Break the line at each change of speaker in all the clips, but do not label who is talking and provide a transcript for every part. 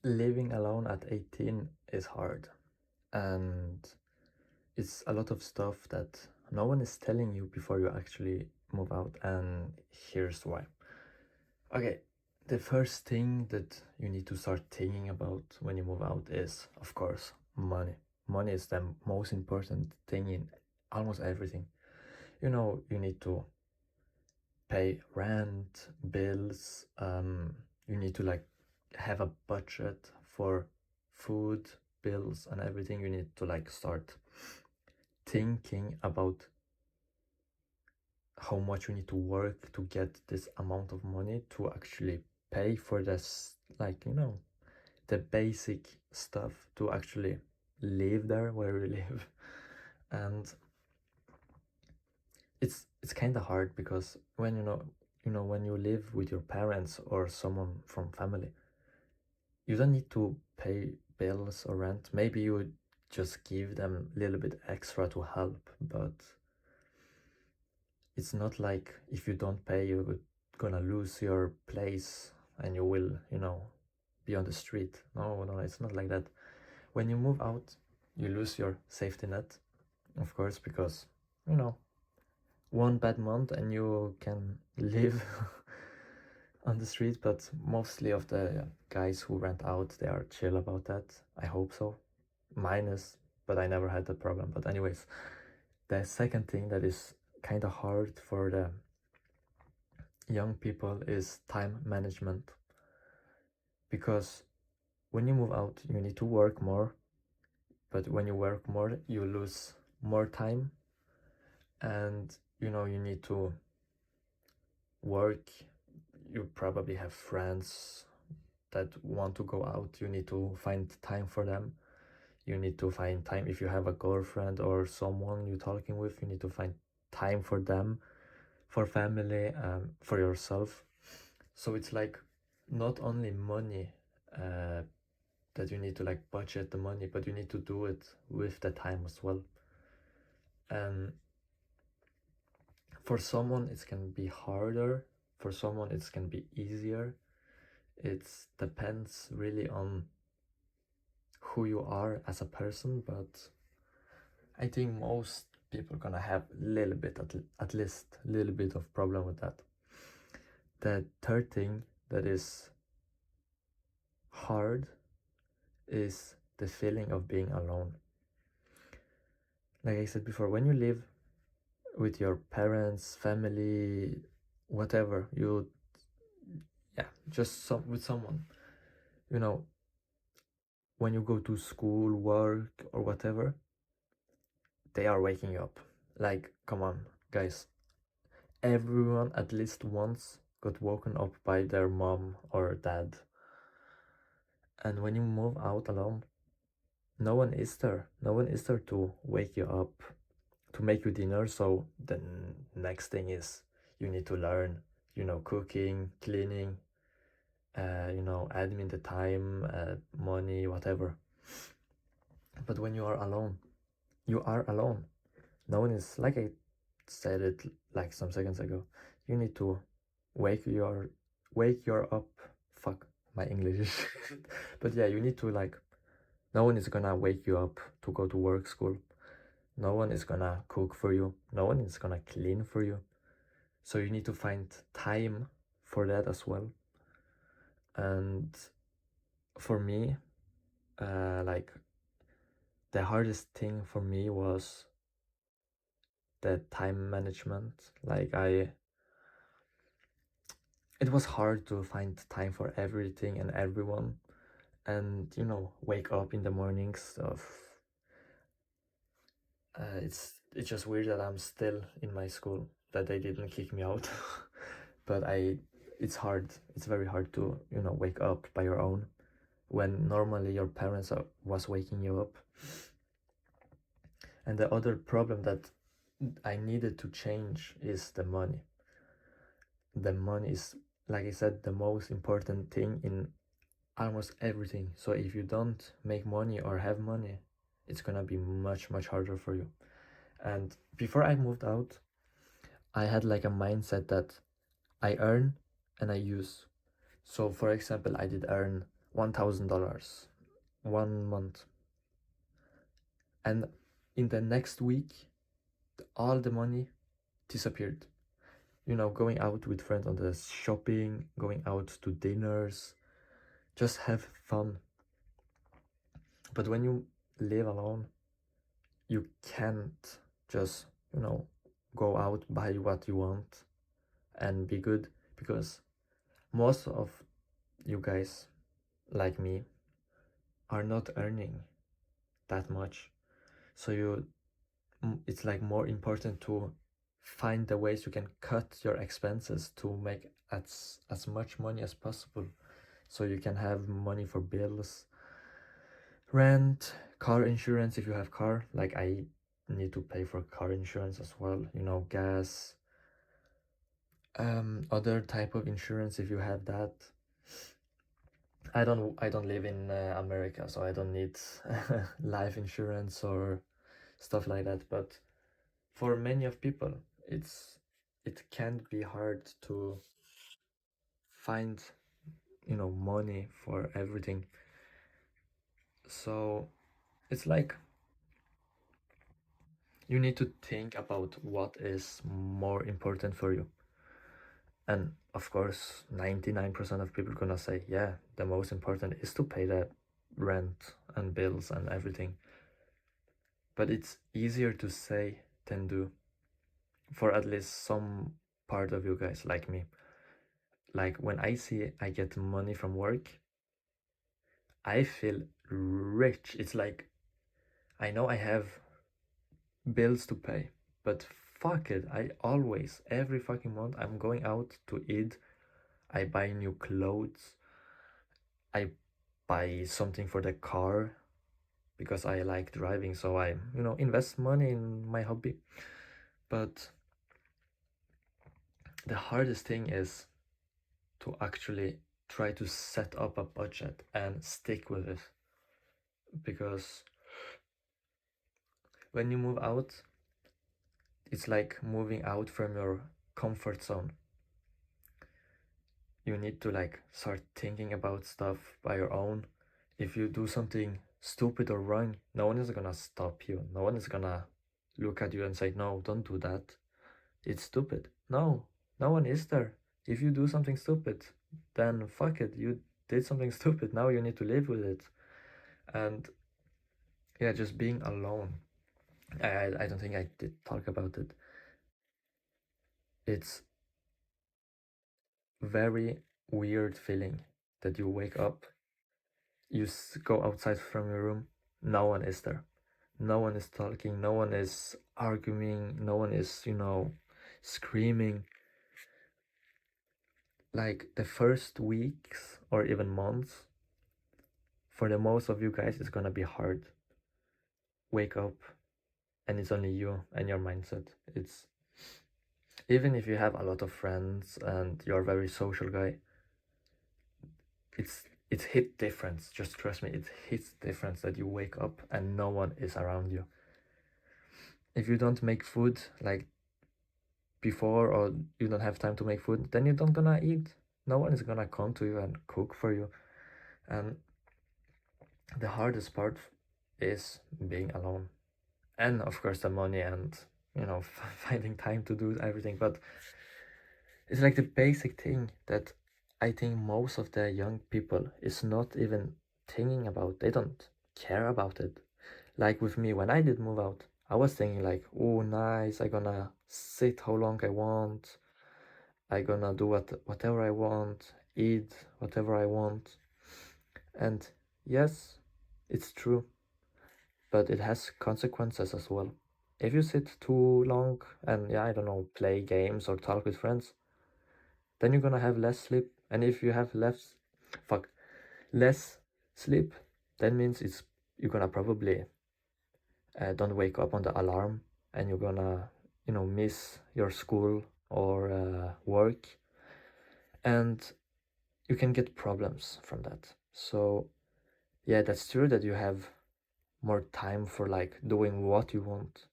living alone at 18 is hard, and it's a lot of stuff that no one is telling you before you actually move out, and here's why. Okay, the first thing that you need to start thinking about when you move out is, of course, money. Money is the most important thing in almost everything. You need to pay rent, bills, you need to like have a budget for food, bills, and everything. You need to like start thinking about how much you need to work to get this amount of money to actually pay for this, like, the basic stuff to actually live there where we live. And it's kind of hard because when when you live with your parents or someone from family, you don't need to pay bills or rent. Maybe you would just give them a little bit extra to help, but it's not like if you don't pay, you're gonna lose your place and you will, be on the street. No, no, it's not like that. When you move out, you lose your safety net, of course, because, you know, one bad month and you can live on the street. But mostly of the guys who rent out, they are chill about that. I hope so. Mine is, but I never had that problem. But anyways, the second thing that is kind of hard for the young people is time management, because when you move out you need to work more, but when you work more you lose more time, and you need to work. You probably have friends that want to go out, you need to find time for them. You need to find time if you have a girlfriend or someone you're talking with, you need to find time for them, for family, for yourself. So it's like not only money, uh, that you need to like budget the money, but you need to do it with the time as well. And for someone it can be harder, for someone it can be easier. It depends really on who you are as a person, but I think most people gonna have a little bit, at least a little bit of problem with that. The third thing that is hard is the feeling of being alone. Like I said before, when you live with your parents, family, whatever, yeah, just with someone, you know, when you go to school, work, or whatever, they are waking you up. Like, come on, guys. Everyone at least once got woken up by their mom or dad. And when you move out alone, no one is there. No one is there to wake you up, to make you dinner. So the next thing is you need to learn, cooking, cleaning, admin the time, money, whatever. But when you are alone, you are alone. No one is, like I said it like some seconds ago, you need to wake your up. Fuck my English. But yeah, you need to like, no one is gonna wake you up to go to work, school. No one is gonna cook for you. No one is gonna clean for you. So you need to find time for that as well. And for me, like, the hardest thing for me was the time management. Like, it was hard to find time for everything and everyone, and wake up in the mornings of it's just weird that I'm still in my school, that they didn't kick me out. But it's hard, it's very hard to wake up by your own when normally your parents was waking you up. And the other problem that I needed to change is the money. The money is, like I said, the most important thing in almost everything. So if you don't make money or have money, it's gonna be much harder for you. And before I moved out, I had like a mindset that I earn and I use. So for example, I did earn $1,000 one month, and in the next week all the money disappeared. You know, going out with friends on the shopping, going out to dinners, just have fun. But when you live alone, you can't just, you know, go out, buy what you want and be good, because most of you guys, like me, are not earning that much. So it's like more important to find the ways you can cut your expenses to make as much money as possible, so you can have money for bills, rent, car insurance if you have car. Like I need to pay for car insurance as well, you know, gas, other type of insurance if you have that. I don't live in America, so I don't need life insurance or stuff like that. But for many of people, it can be hard to find, you know, money for everything. So it's like you need to think about what is more important for you. And of course, 99% of people gonna say, yeah, the most important is to pay the rent and bills and everything. But it's easier to say than do, for at least some part of you guys like me. Like when I see I get money from work, I feel rich. It's like I know I have bills to pay, but fuck it, I always, every fucking month, I'm going out to eat. I buy new clothes. I buy something for the car because I like driving, so I, you know, invest money in my hobby. But the hardest thing is to actually try to set up a budget and stick with it, because when you move out, it's like moving out from your comfort zone. You need to like start thinking about stuff by your own. If you do something stupid or wrong, no one is gonna stop you. No one is gonna look at you and say, no, don't do that, it's stupid. No, no one is there. If you do something stupid, then fuck it, you did something stupid, now you need to live with it. And yeah, just being alone, I don't think I did talk about it. It's very weird feeling that you wake up, you go outside from your room, no one is there, no one is talking, no one is arguing, no one is, you know, screaming. Like the first weeks or even months, for the most of you guys, it's gonna be hard. Wake up and it's only you and your mindset. It's, even if you have a lot of friends and you're a very social guy, it's hit difference. Just trust me, it hits difference that you wake up and no one is around you. If you don't make food like before, or you don't have time to make food, then you don't gonna eat. No one is gonna come to you and cook for you. And the hardest part is being alone, and of course the money and, you know, finding time to do everything. But it's like the basic thing that I think most of the young people is not even thinking about. They don't care about it. Like with me, when I did move out, I was thinking like, oh nice, I gonna sit how long I want, I gonna do whatever I want, eat whatever I want. And yes, it's true, but it has consequences as well. If you sit too long and, yeah, I don't know, play games or talk with friends, then you're gonna have less sleep. And if you have less sleep, that means you're gonna probably don't wake up on the alarm, and you're gonna, you know, miss your school or work, and you can get problems from that. So yeah, that's true that you have more time for like doing what you want,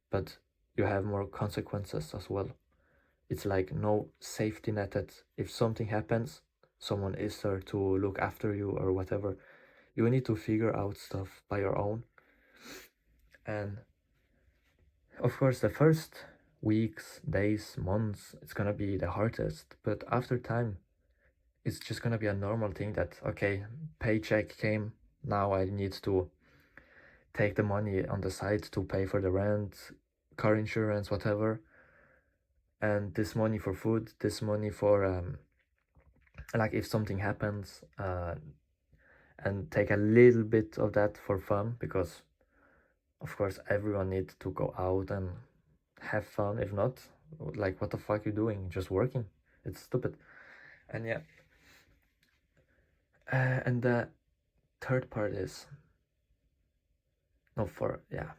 but you have more consequences as well. It's like no safety net that if something happens, someone is there to look after you or whatever. You need to figure out stuff by your own. And of course, the first weeks, days, months, it's gonna be the hardest. But after time, it's just gonna be a normal thing that, okay, paycheck came, now I need to take the money on the side to pay for the rent, car insurance, whatever. And this money for food, this money for, like if something happens, and take a little bit of that for fun, because of course everyone needs to go out and have fun. If not, like, what the fuck you doing? Just working? It's stupid. And yeah, and the third part is, no, for, yeah,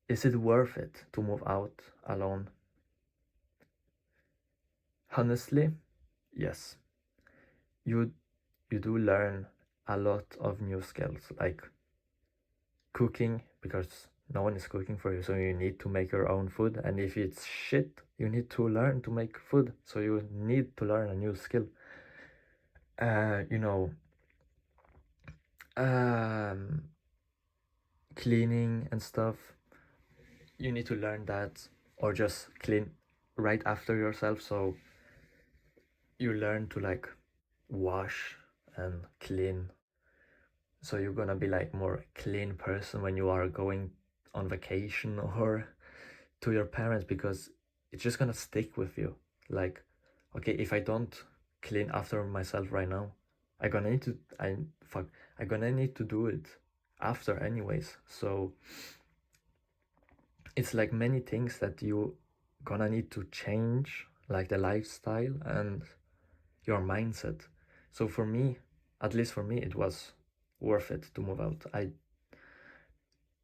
is it worth it to move out alone? Honestly, yes. You do learn a lot of new skills, like cooking, because no one is cooking for you, so you need to make your own food. And if it's shit, you need to learn to make food, so you need to learn a new skill. You know, cleaning and stuff, you need to learn that, or just clean right after yourself, so you learn to like wash and clean, so you're gonna be like more clean person when you are going on vacation or to your parents, because it's just gonna stick with you. Like, okay, if I don't clean after myself right now, I'm gonna need to do it after anyways. So it's like many things that you gonna need to change, like the lifestyle and your mindset. So for me, at least for me, it was worth it to move out.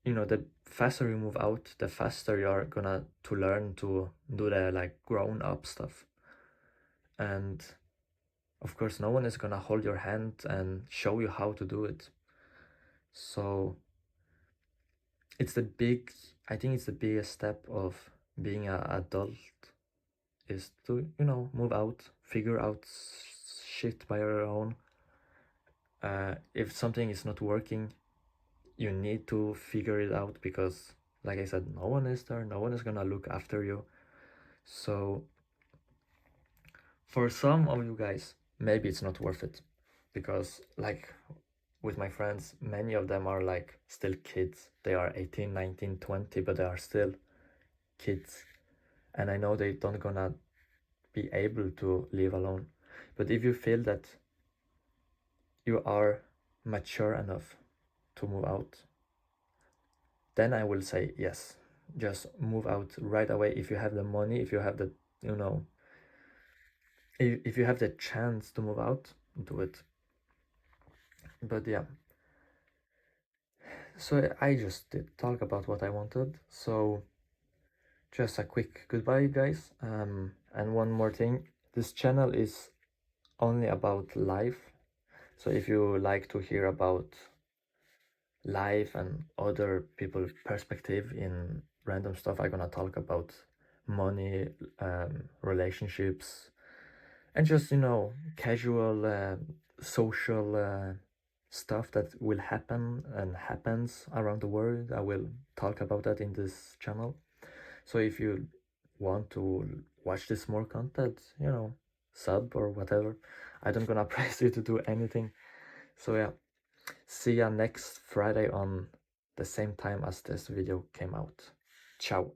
The faster you move out, the faster you're gonna to learn to do the like grown up stuff. And of course, no one is gonna hold your hand and show you how to do it. So I think it's the biggest step of being an adult, is to, move out, figure out shit by your own. If something is not working, you need to figure it out, because like I said, no one is there, no one is gonna look after you. So for some of you guys, maybe it's not worth it, because like with my friends, many of them are like still kids. They are 18, 19, 20, but they are still kids, and I know they don't gonna be able to live alone. But if you feel that you are mature enough to move out, then I will say yes, just move out right away. If you have the money, if you have the, if you have the chance to move out, do it. But yeah, so I just did talk about what I wanted. So just a quick goodbye, guys. And one more thing, this channel is only about life. So if you like to hear about life and other people's perspective in random stuff, I'm gonna talk about money, relationships, and just, casual social stuff that will happen and happens around the world. I will talk about that in this channel. So if you want to watch this more content, sub or whatever. I don't gonna press you to do anything. So yeah, see ya next Friday on the same time as this video came out. Ciao.